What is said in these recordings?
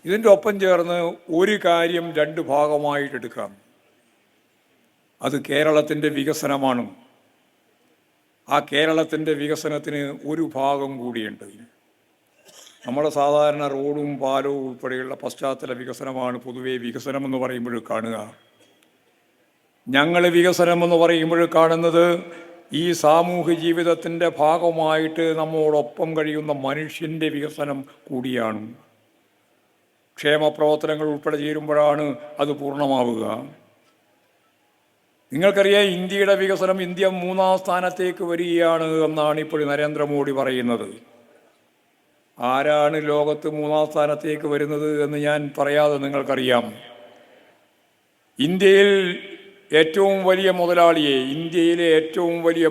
ഇതിൻ്റെ ഒപ്പം ചേർന്ന് ഒരു കാര്യം രണ്ട് ഭാഗമായിട്ടെടുക്കാം. അത് കേരളത്തിൻ്റെ വികസനമാണ്. ആ കേരളത്തിൻ്റെ വികസനത്തിന് ഒരു ഭാഗം കൂടിയുണ്ട്. നമ്മുടെ സാധാരണ റോഡും പാലവും ഉൾപ്പെടെയുള്ള പശ്ചാത്തല വികസനമാണ് പൊതുവെ വികസനമെന്ന് പറയുമ്പോൾ കാണുക. ഞങ്ങൾ വികസനമെന്ന് പറയുമ്പോൾ കാണുന്നത് ഈ സാമൂഹ്യ ജീവിതത്തിൻ്റെ ഭാഗമായിട്ട് നമ്മോടൊപ്പം കഴിയുന്ന മനുഷ്യൻ്റെ വികസനം കൂടിയാണ്. ക്ഷേമപ്രവർത്തനങ്ങൾ ഉൾപ്പെടെ ചേരുമ്പോഴാണ് അത് പൂർണ്ണമാവുക. നിങ്ങൾക്കറിയാം, ഇന്ത്യയുടെ വികസനം ഇന്ത്യ 3-ാം സ്ഥാനത്തേക്ക് വരികയാണ് എന്നാണ് ഇപ്പോൾ നരേന്ദ്രമോദി പറയുന്നത്. ആരാണ് ലോകത്ത് 3-ാം സ്ഥാനത്തേക്ക് വരുന്നത് എന്ന് ഞാൻ പറയാതെ നിങ്ങൾക്കറിയാം. ഇന്ത്യയിലെ ഏറ്റവും വലിയ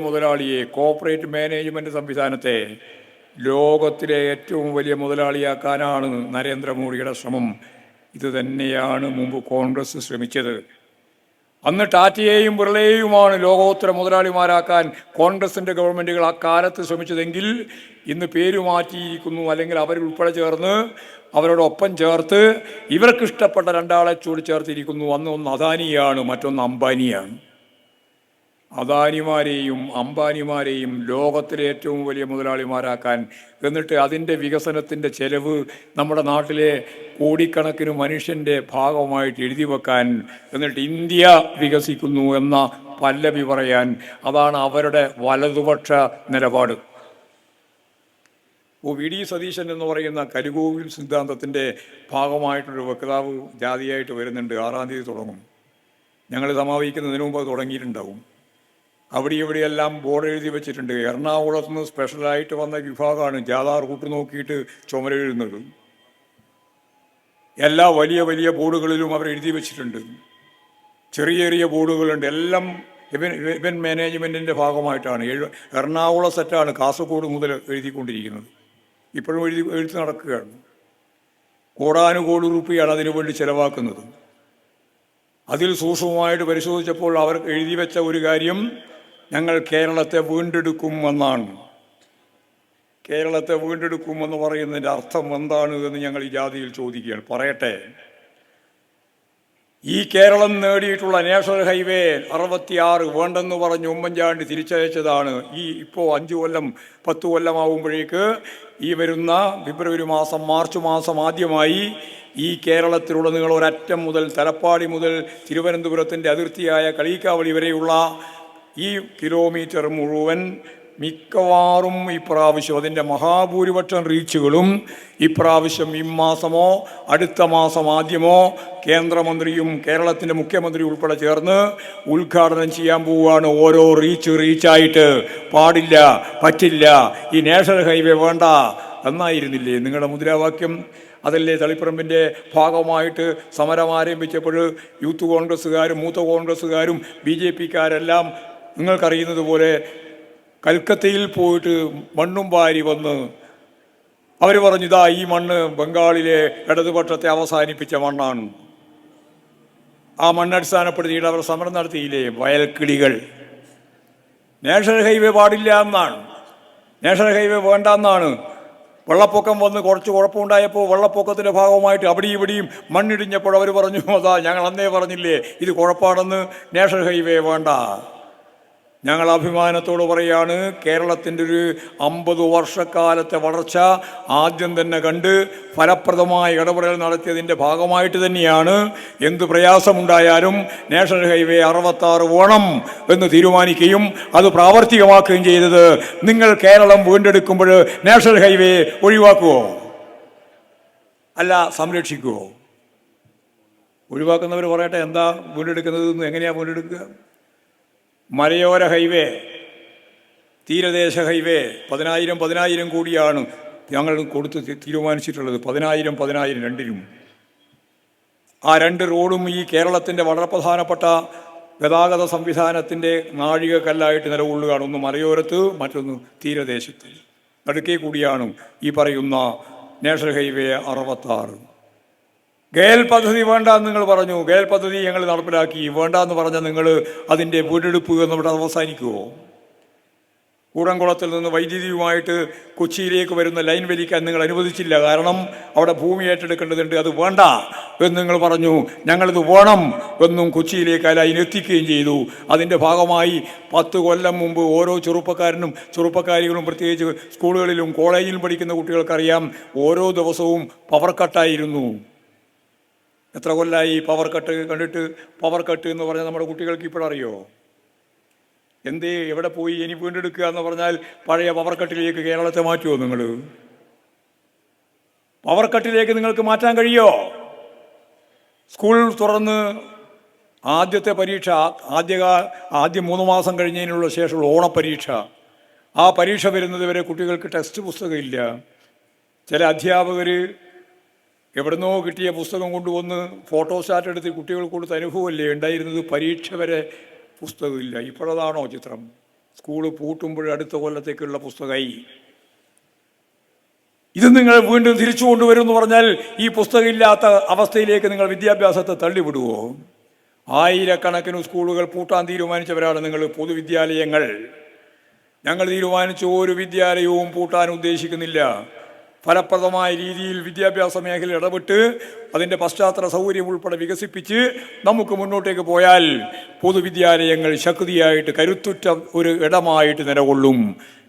മുതലാളിയെ കോർപ്പറേറ്റ് മാനേജ്മെൻറ്റ് സംവിധാനത്തെ ലോകത്തിലെ ഏറ്റവും വലിയ മുതലാളിയാക്കാനാണ് നരേന്ദ്രമോദിയുടെ ശ്രമം. ഇത് തന്നെയാണ് മുമ്പ് കോൺഗ്രസ് ശ്രമിച്ചത്. അന്ന് ടാറ്റയെയും ബിർളയെയുമാണ് ലോകോത്തര മുതലാളിമാരാക്കാൻ കോൺഗ്രസിൻ്റെ ഗവൺമെൻറ്റുകൾ അക്കാലത്ത് ശ്രമിച്ചതെങ്കിൽ ഇന്ന് പേര് മാറ്റിയിരിക്കുന്നു. അല്ലെങ്കിൽ അവരുൾപ്പെടെ ചേർന്ന് അവരോടൊപ്പം ചേർത്ത് ഇവർക്കിഷ്ടപ്പെട്ട രണ്ടാളെ ചേർത്തിരിക്കുന്നു. ഒന്ന് അദാനിയാണ്, മറ്റൊന്ന് അംബാനിയാണ്. അദാനിമാരെയും അംബാനിമാരെയും ലോകത്തിലെ ഏറ്റവും വലിയ മുതലാളിമാരാക്കാൻ, എന്നിട്ട് അതിൻ്റെ വികസനത്തിൻ്റെ ചെലവ് നമ്മുടെ നാട്ടിലെ കോടിക്കണക്കിന് മനുഷ്യൻ്റെ ഭാഗമായിട്ട് എഴുതി വെക്കാൻ, എന്നിട്ട് ഇന്ത്യ വികസിക്കുന്നു എന്ന പല്ലവി പറയാൻ. അതാണ് അവരുടെ വലതുപക്ഷ നിലപാട്. വി ഡി സതീശൻ എന്ന് പറയുന്ന കലികോവിൽ സിദ്ധാന്തത്തിൻ്റെ ഭാഗമായിട്ടൊരു വക്താവ് ജാതിയായിട്ട് വരുന്നുണ്ട്. 6-ാം തീയതി തുടങ്ങും. ഞങ്ങൾ സമാപിക്കുന്നതിന് മുമ്പ് തുടങ്ങിയിട്ടുണ്ടാവും. അവിടെ ഇവിടെയെല്ലാം ബോർഡ് എഴുതി വെച്ചിട്ടുണ്ട്. എറണാകുളത്ത് നിന്ന് സ്പെഷ്യലായിട്ട് വന്ന വിഭാഗമാണ് ജാഥാ റൂട്ട് നോക്കിയിട്ട് ചുമരെഴുതുന്നത്. എല്ലാ വലിയ വലിയ ബോർഡുകളിലും അവർ എഴുതി വെച്ചിട്ടുണ്ട്. ചെറിയ ബോർഡുകളുണ്ട്. എല്ലാം ഇവൻറ്റ് മാനേജ്മെൻറ്റിൻ്റെ ഭാഗമായിട്ടാണ്. എറണാകുളം സെറ്റാണ് കാസർഗോഡ് മുതൽ എഴുതിക്കൊണ്ടിരിക്കുന്നത്. ഇപ്പോഴും എഴുത്ത് നടക്കുകയാണ്. കോടാനുകോടി രൂപയാണ് അതിനു വേണ്ടി ചിലവാക്കുന്നത്. അതിൽ സൂക്ഷ്മമായിട്ട് പരിശോധിച്ചപ്പോൾ അവർ എഴുതി വെച്ച ഒരു കാര്യം, ഞങ്ങൾ കേരളത്തെ വീണ്ടെടുക്കും എന്നാണ്. കേരളത്തെ വീണ്ടെടുക്കുമെന്ന് പറയുന്നതിൻ്റെ അർത്ഥം എന്താണ് എന്ന് ഞങ്ങൾ ഈ ജാതിയിൽ ചോദിക്കുകയാണ്. പറയട്ടെ, ഈ കേരളം നേടിയിട്ടുള്ള നാഷണൽ ഹൈവേ 66 വേണ്ടെന്ന് പറഞ്ഞ് ഉമ്മൻചാണ്ടി തിരിച്ചയച്ചതാണ്. ഇപ്പോൾ 5 കൊല്ലം 10 കൊല്ലമാകുമ്പോഴേക്ക് ഈ വരുന്ന ഫെബ്രുവരി മാസം മാർച്ച് മാസം ആദ്യമായി ഈ കേരളത്തിലുടനീളം ഒരറ്റം മുതൽ തലപ്പാടി മുതൽ തിരുവനന്തപുരത്തിൻ്റെ അതിർത്തിയായ കളിക്കാവളി വരെയുള്ള ഈ കിലോമീറ്റർ മുഴുവൻ മിക്കവാറും ഇപ്രാവശ്യം അതിൻ്റെ മഹാഭൂരിപക്ഷം റീച്ചുകളും ഇപ്രാവശ്യം ഇമ്മാസമോ അടുത്ത മാസം ആദ്യമോ കേന്ദ്രമന്ത്രിയും കേരളത്തിൻ്റെ മുഖ്യമന്ത്രി ഉൾപ്പെടെ ചേർന്ന് ഉദ്ഘാടനം ചെയ്യാൻ പോവുകയാണ്. ഓരോ റീച്ചായിട്ട്. പാടില്ല, പറ്റില്ല, ഈ നാഷണൽ ഹൈവേ വേണ്ട എന്നായിരുന്നില്ലേ നിങ്ങളുടെ മുദ്രാവാക്യം? അതല്ലേ തളിപ്പറമ്പിൻ്റെ ഭാഗമായിട്ട് സമരം ആരംഭിച്ചപ്പോൾ യൂത്ത് കോൺഗ്രസ്സുകാരും മൂത്ത കോൺഗ്രസ്സുകാരും BJPക്കാരെല്ലാം നിങ്ങൾക്കറിയുന്നത് പോലെ കൽക്കത്തയിൽ പോയിട്ട് മണ്ണും വാരി വന്ന് അവർ പറഞ്ഞു, ഇതാ ഈ മണ്ണ് ബംഗാളിലെ ഇടതുപക്ഷത്തെ അവസാനിപ്പിച്ച മണ്ണാണ്. ആ മണ്ണടിസ്ഥാനപ്പെടുത്തിയിട്ട് അവർ സമരം നടത്തിയില്ലേ? വയൽക്കിളികൾ. നാഷണൽ ഹൈവേ പാടില്ല എന്നാണ്, നാഷണൽ ഹൈവേ വേണ്ട എന്നാണ്. വെള്ളപ്പൊക്കം വന്ന് കുറച്ച് കുഴപ്പമുണ്ടായപ്പോൾ വെള്ളപ്പൊക്കത്തിൻ്റെ ഭാഗമായിട്ട് അവിടെയും ഇവിടെയും മണ്ണിടിഞ്ഞപ്പോൾ അവർ പറഞ്ഞു, അതാ ഞങ്ങൾ അന്നേ പറഞ്ഞില്ലേ ഇത് കുഴപ്പമാണെന്ന്, നാഷണൽ ഹൈവേ വേണ്ട. ഞങ്ങൾ അഭിമാനത്തോട് പറയാണ്, കേരളത്തിൻ്റെ ഒരു 50 വർഷക്കാലത്തെ വളർച്ച ആദ്യം തന്നെ കണ്ട് ഫലപ്രദമായ ഇടപെടൽ നടത്തിയതിൻ്റെ ഭാഗമായിട്ട് തന്നെയാണ് എന്ത് പ്രയാസമുണ്ടായാലും നാഷണൽ ഹൈവേ 66 വേണം എന്ന് തീരുമാനിക്കുകയും അത് പ്രാവർത്തികമാക്കുകയും ചെയ്തത്. നിങ്ങൾ കേരളം വീണ്ടെടുക്കുമ്പോൾ നാഷണൽ ഹൈവേ ഒഴിവാക്കുമോ? അല്ല സംരക്ഷിക്കുമോ? ഒഴിവാക്കുന്നവർ പറയട്ടെ, എന്താ വീണ്ടെടുക്കുന്നത്? എങ്ങനെയാണ് വീണ്ടെടുക്കുക? മലയോര ഹൈവേ, തീരദേശ ഹൈവേ 10,000 കോടിയാണ് ഞങ്ങൾ കൊടുത്ത് തീരുമാനിച്ചിട്ടുള്ളത്. 10,000 രണ്ടിനും. ആ 2 റോഡും ഈ കേരളത്തിൻ്റെ വളരെ പ്രധാനപ്പെട്ട ഗതാഗത സംവിധാനത്തിൻ്റെ നാഴികക്കല്ലായിട്ട് നിലകൊള്ളുകയാണ്. ഒന്ന് മലയോരത്ത്, മറ്റൊന്ന് തീരദേശത്ത്. നടുക്കേ കൂടിയാണ് ഈ പറയുന്ന നാഷണൽ ഹൈവേ 66. ഗേൽ പദ്ധതി വേണ്ട എന്ന് നിങ്ങൾ പറഞ്ഞു. ഗേൽ പദ്ധതി ഞങ്ങൾ നടപ്പിലാക്കി. വേണ്ട എന്ന് പറഞ്ഞാൽ നിങ്ങൾ അതിൻ്റെ വീണ്ടെടുപ്പ് എന്നിവിടെ അവസാനിക്കുമോ? കൂടംകുളത്തിൽ നിന്ന് വൈദ്യുതിയുമായിട്ട് കൊച്ചിയിലേക്ക് വരുന്ന ലൈൻ വലിക്കാൻ നിങ്ങൾ അനുവദിച്ചില്ല. കാരണം അവിടെ ഭൂമി ഏറ്റെടുക്കേണ്ടതുണ്ട്, അത് വേണ്ട എന്ന് നിങ്ങൾ പറഞ്ഞു. ഞങ്ങളിത് വേണം എന്നും കൊച്ചിയിലേക്ക് ആ ലൈൻ എത്തിക്കുകയും ചെയ്തു. അതിൻ്റെ ഭാഗമായി 10 കൊല്ലം മുമ്പ് ഓരോ ചെറുപ്പക്കാരികളും പ്രത്യേകിച്ച് സ്കൂളുകളിലും കോളേജിലും പഠിക്കുന്ന കുട്ടികൾക്കറിയാം, ഓരോ ദിവസവും പവർ കട്ടായിരുന്നു. എത്ര കൊല്ലമായി പവർ കട്ട് കണ്ടിട്ട്? പവർ കട്ട് എന്ന് പറഞ്ഞാൽ നമ്മുടെ കുട്ടികൾക്ക് ഇപ്പോഴറിയോ? എന്തേ, എവിടെ പോയി? ഇനി വീണ്ടെടുക്കുക എന്ന് പറഞ്ഞാൽ പഴയ പവർ കട്ടിലേക്ക് കേരളത്തെ മാറ്റുമോ? നിങ്ങൾ പവർ കട്ടിലേക്ക് നിങ്ങൾക്ക് മാറ്റാൻ കഴിയോ? സ്കൂൾ തുറന്ന് ആദ്യത്തെ പരീക്ഷ, ആദ്യം 3 മാസം കഴിഞ്ഞതിനുള്ള ശേഷമുള്ള ഓണപ്പരീക്ഷ, ആ പരീക്ഷ വരുന്നത് വരെ കുട്ടികൾക്ക് ടെക്സ്റ്റ് പുസ്തകമില്ല. ചില അധ്യാപകർ എവിടുന്നോ കിട്ടിയ പുസ്തകം കൊണ്ടുവന്ന് ഫോട്ടോസ്റ്റാറ്റ് എടുത്ത് കുട്ടികൾക്ക് കൊടുത്ത അനുഭവമല്ലേ ഉണ്ടായിരുന്നത്. പരീക്ഷ വരെ പുസ്തകമില്ല. ഇപ്പോഴതാണോ ചിത്രം? സ്കൂൾ പൂട്ടുമ്പോൾ അടുത്ത കൊല്ലത്തേക്കുള്ള പുസ്തകമായി. ഇത് നിങ്ങൾ വീണ്ടും തിരിച്ചു കൊണ്ടുവരും എന്ന് പറഞ്ഞാൽ ഈ പുസ്തകമില്ലാത്ത അവസ്ഥയിലേക്ക് നിങ്ങൾ വിദ്യാഭ്യാസത്തെ തള്ളിവിടുവോ? ആയിരക്കണക്കിന് സ്കൂളുകൾ പൂട്ടാൻ തീരുമാനിച്ചവരാണ് നിങ്ങൾ. പൊതുവിദ്യാലയങ്ങൾ ഞങ്ങൾ തീരുമാനിച്ചു, ഒരു വിദ്യാലയവും പൂട്ടാൻ ഉദ്ദേശിക്കുന്നില്ല. ഫലപ്രദമായ രീതിയിൽ വിദ്യാഭ്യാസ മേഖല ഇടപെട്ട് അതിൻ്റെ പശ്ചാത്തല സൗകര്യം ഉൾപ്പെടെ വികസിപ്പിച്ച് നമുക്ക് മുന്നോട്ടേക്ക് പോയാൽ പൊതുവിദ്യാലയങ്ങൾ ശക്തിയായിട്ട് കരുത്തുറ്റ ഒരു ഇടമായിട്ട് നിലകൊള്ളും.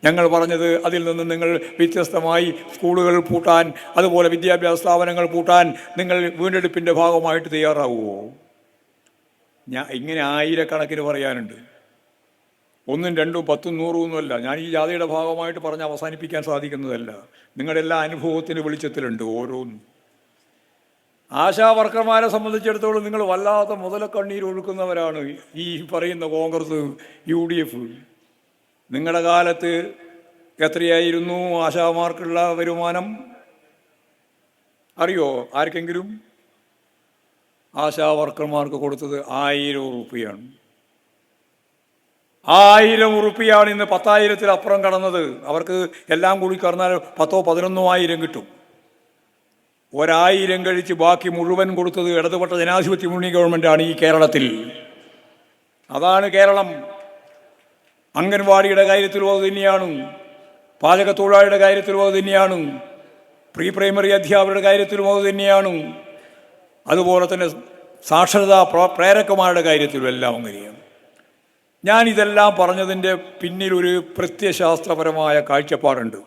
ഞങ്ങൾ പറഞ്ഞത് അതിൽ നിന്ന് നിങ്ങൾ വ്യത്യസ്തമായി സ്കൂളുകൾ പൂട്ടാൻ, അതുപോലെ വിദ്യാഭ്യാസ സ്ഥാപനങ്ങൾ പൂട്ടാൻ നിങ്ങൾ വീണ്ടെടുപ്പിൻ്റെ ഭാഗമായിട്ട് തയ്യാറാവുമോ? ഇങ്ങനെ ആയിരക്കണക്കിന് പറയാനുണ്ട്. 1, 2, 10, 100 ഞാൻ ഈ ജാഥയുടെ ഭാഗമായിട്ട് പറഞ്ഞ് അവസാനിപ്പിക്കാൻ സാധിക്കുന്നതല്ല. നിങ്ങളുടെ എല്ലാ അനുഭവത്തിന് വെളിച്ചത്തിലുണ്ട് ഓരോന്നും. ആശാ വർക്കർമാരെ സംബന്ധിച്ചിടത്തോളം നിങ്ങൾ വല്ലാത്ത മുതലക്കണ്ണീർ ഒഴുക്കുന്നവരാണ്. ഈ പറയുന്ന കോൺഗ്രസ്, UDF. നിങ്ങളുടെ കാലത്ത് എത്രയായിരുന്നു ആശാമാർക്കുള്ള വരുമാനം അറിയോ? ആർക്കെങ്കിലും? ആശാ വർക്കർമാർക്ക് കൊടുത്തത് 1000 രൂപയാണ്. 1000 ഉറുപ്പിയാണ് ഇന്ന് 10,000-ത്തിലപ്പുറം കടന്നത്. അവർക്ക് എല്ലാം കൂടി കടന്നാൽ 10,000 11,000 കിട്ടും. 1000 കഴിച്ച് ബാക്കി മുഴുവൻ കൊടുത്തത് ഇടതുപക്ഷ ജനാധിപത്യ മുന്നണി ഗവൺമെൻറ്റാണ് ഈ കേരളത്തിൽ. അതാണ് കേരളം. അംഗൻവാടിയുടെ കാര്യത്തിലും അത് തന്നെയാണ്, പാചകത്തൊഴിലാളിയുടെ കാര്യത്തിലും അത് തന്നെയാണ്, പ്രീ പ്രൈമറി അധ്യാപകരുടെ കാര്യത്തിലും അത് തന്നെയാണ്, അതുപോലെ തന്നെ സാക്ഷരതാ പ്രേരകന്മാരുടെ കാര്യത്തിലും എല്ലാം അങ്ങനെയാണ്. ഞാനിതെല്ലാം പറഞ്ഞതിൻ്റെ പിന്നിലൊരു പ്രത്യയശാസ്ത്രപരമായ കാഴ്ചപ്പാടുണ്ട്.